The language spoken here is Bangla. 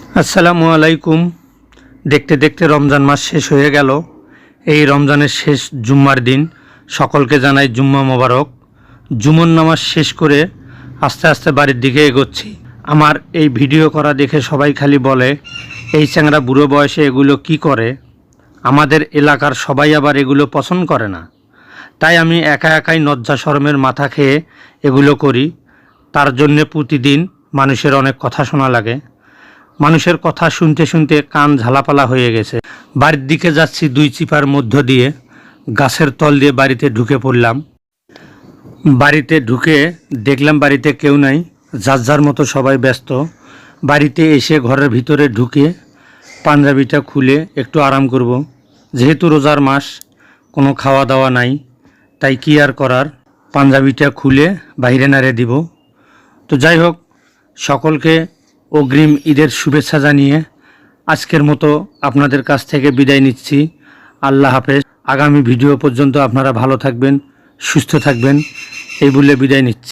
আসসালামু আলাইকুম। দেখতে দেখতে রমজান মাস শেষ হয়ে গেল। এই রমজানের শেষ জুম্মার দিন সকলকে জানাই জুম্মা মোবারক। জুমন নামাজ শেষ করে আস্তে আস্তে বাড়ির দিকে এগোচ্ছি। আমার এই ভিডিও করা দেখে সবাই খালি বলে, এই চ্যাংড়া বুড়ো বয়সে এগুলো কি করে। আমাদের এলাকার সবাই আবার এগুলো পছন্দ করে না, তাই আমি একা একাই লজ্জা শরমের মাথা খেয়ে এগুলো করি। তার জন্যে প্রতিদিন মানুষের অনেক কথা শোনা লাগে। মানুষের কথা শুনতে শুনতে কান ঝালাপালা হয়ে গেছে। বাড়ির দিকে যাচ্ছি, দুই চিপার মধ্য দিয়ে গাছের তল দিয়ে বাড়িতে ঢুকে পড়লাম। বাড়িতে ঢুকে দেখলাম বাড়িতে কেউ নাই, যার যার মতো সবাই ব্যস্ত। বাড়িতে এসে ঘরের ভিতরে ঢুকে পাঞ্জাবিটা খুলে একটু আরাম করব। যেহেতু রোজার মাস, কোনো খাওয়া দাওয়া নাই, তাই কি আর করার, পাঞ্জাবিটা খুলে বাইরে নাড়ে দিব। তো যাই হোক, সকলকে অগ্রিম ঈদের শুভেচ্ছা জানিয়ে আজকের মতো আপনাদের কাছ থেকে বিদায় নিচ্ছি। আল্লাহ হাফেজ। আগামী ভিডিও পর্যন্ত আপনারা ভালো থাকবেন, সুস্থ থাকবেন, এই বলে বিদায় নিচ্ছি।